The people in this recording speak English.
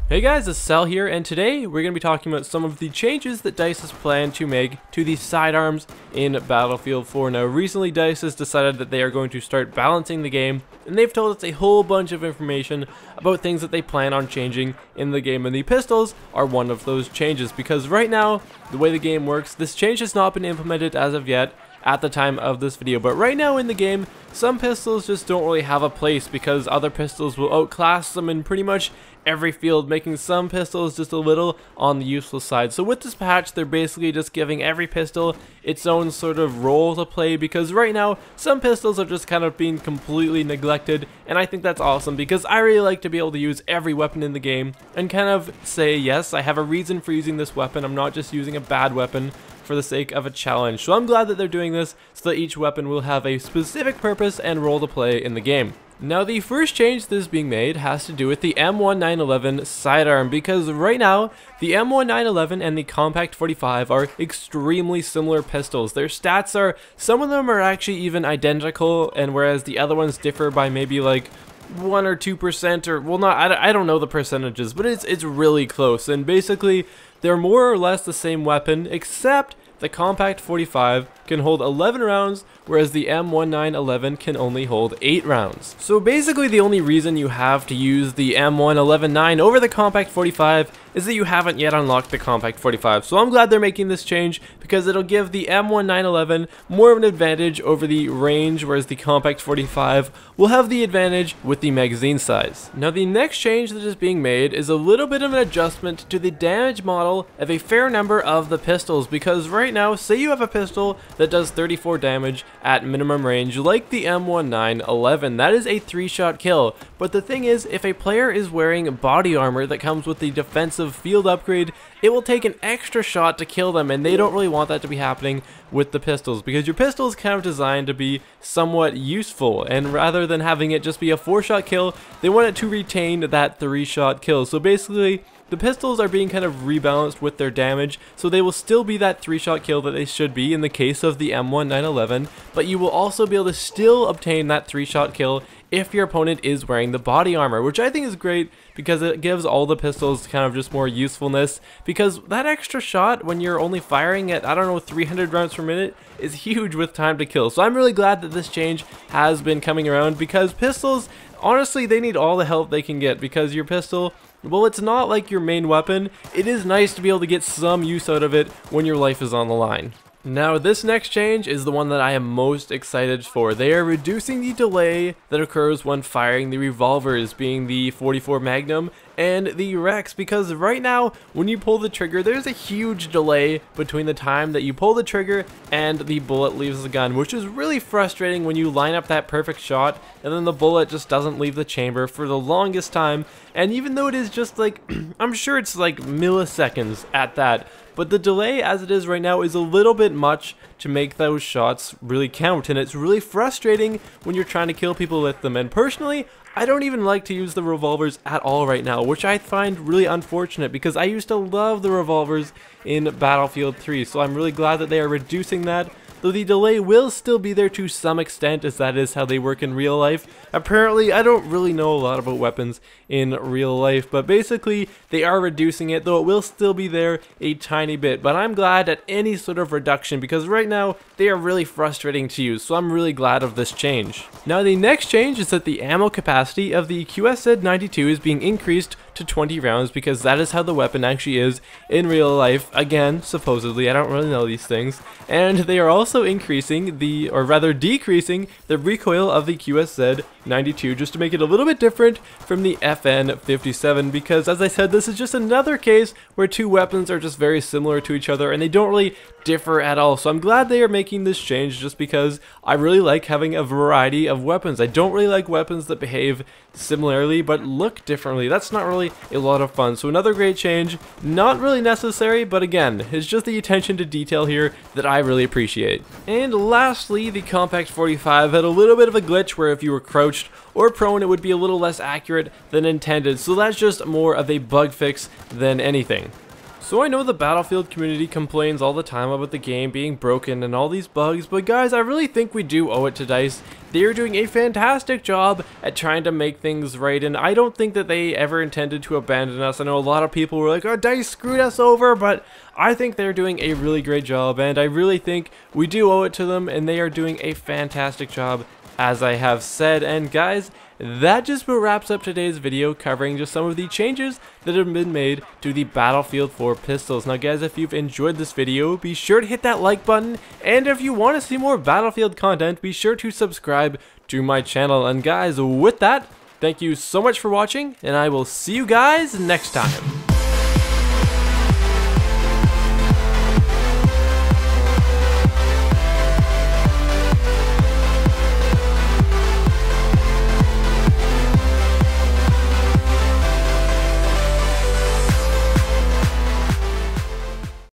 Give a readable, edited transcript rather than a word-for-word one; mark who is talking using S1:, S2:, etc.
S1: Hey guys, Asal here, and today we're going to be talking about some of the changes that DICE has planned to make to the sidearms in Battlefield 4. Now, recently DICE has decided that they are going to start balancing the game, and they've told us a whole bunch of information about things that they plan on changing in the game, and the pistols are one of those changes, because right now, the way the game works, this change has not been implemented as of yet at the time of this video, but right now in the game, some pistols just don't really have a place because other pistols will outclass them in pretty much every field, making some pistols just a little on the useless side. So with this patch, they're basically just giving every pistol its own sort of role to play, because right now some pistols are just kind of being completely neglected, and I think that's awesome because I really like to be able to use every weapon in the game and kind of say, yes, I have a reason for using this weapon, I'm not just using a bad weapon for the sake of a challenge. So I'm glad that they're doing this so that each weapon will have a specific purpose and role to play in the game. Now, the first change that is being made has to do with the M1911 Sidearm, because right now, the M1911 and the Compact 45 are extremely similar pistols. Their stats are, some of them are actually even identical, and whereas the other ones differ by maybe like 1 or 2%, or, well, I don't know the percentages, but it's really close, and basically, they're more or less the same weapon, except the Compact 45 can hold 11 rounds, whereas the M1911 can only hold 8 rounds. So basically the only reason you have to use the M1911-9 over the Compact 45 is that you haven't yet unlocked the Compact 45. So I'm glad they're making this change because it'll give the M1911 more of an advantage over the range, whereas the Compact 45 will have the advantage with the magazine size. Now, the next change that is being made is a little bit of an adjustment to the damage model of a fair number of the pistols, because right now, say you have a pistol that does 34 damage at minimum range like the M1911, that is a 3-shot kill. But the thing is, if a player is wearing body armor that comes with the defensive field upgrade, it will take an extra shot to kill them, and they don't really want that to be happening with the pistols, because your pistol is kind of designed to be somewhat useful, and rather than having it just be a 4-shot kill, they want it to retain that 3-shot kill. So basically, the pistols are being kind of rebalanced with their damage, so they will still be that 3-shot kill that they should be in the case of the M1911, but you will also be able to still obtain that 3-shot kill if your opponent is wearing the body armor, which I think is great because it gives all the pistols kind of just more usefulness, because that extra shot when you're only firing at, I don't know, 300 rounds per minute is huge with time to kill. So I'm really glad that this change has been coming around, because pistols, honestly, they need all the help they can get, because your pistol, well, it's not like your main weapon. It is nice to be able to get some use out of it when your life is on the line. Now, this next change is the one that I am most excited for. They are reducing the delay that occurs when firing the revolvers, being the 44 Magnum and the Rex, because right now, when you pull the trigger, there's a huge delay between the time that you pull the trigger and the bullet leaves the gun, which is really frustrating when you line up that perfect shot and then the bullet just doesn't leave the chamber for the longest time. And even though it is just like, I'm sure it's like milliseconds at that, but the delay as it is right now is a little bit much to make those shots really count, and it's really frustrating when you're trying to kill people with them. And personally, I don't even like to use the revolvers at all right now, which I find really unfortunate because I used to love the revolvers in Battlefield 3, so I'm really glad that they are reducing that. Though the delay will still be there to some extent, as that is how they work in real life. Apparently, I don't really know a lot about weapons in real life, but basically, they are reducing it, though it will still be there a tiny bit. But I'm glad at any sort of reduction, because right now, they are really frustrating to use, so I'm really glad of this change. Now, the next change is that the ammo capacity of the QSZ-92 is being increased to 20 rounds, because that is how the weapon actually is in real life. Again, supposedly, I don't really know these things. And they are also increasing the, or rather decreasing, the recoil of the QSZ-92 just to make it a little bit different from the FN-57, because as I said, this is just another case where two weapons are just very similar to each other and they don't really differ at all. So I'm glad they are making this change, just because I really like having a variety of weapons. I don't really like weapons that behave similarly but look differently. That's not really a lot of fun. So another great change, not really necessary, but again, it's just the attention to detail here that I really appreciate. And lastly, the Compact 45 had a little bit of a glitch where if you were crouched or prone, it would be a little less accurate than intended. So that's just more of a bug fix than anything. So I know the Battlefield community complains all the time about the game being broken and all these bugs, but guys, I really think we do owe it to DICE. They are doing a fantastic job at trying to make things right, and I don't think that they ever intended to abandon us. I know a lot of people were like, oh, DICE screwed us over, but I think they're doing a really great job, and I really think we do owe it to them, and they are doing a fantastic job, as I have said. And guys, that just about wraps up today's video, covering just some of the changes that have been made to the Battlefield 4 pistols. Now guys, if you've enjoyed this video, be sure to hit that like button, and if you want to see more Battlefield content, be sure to subscribe to my channel. And guys, with that, thank you so much for watching, and I will see you guys next time.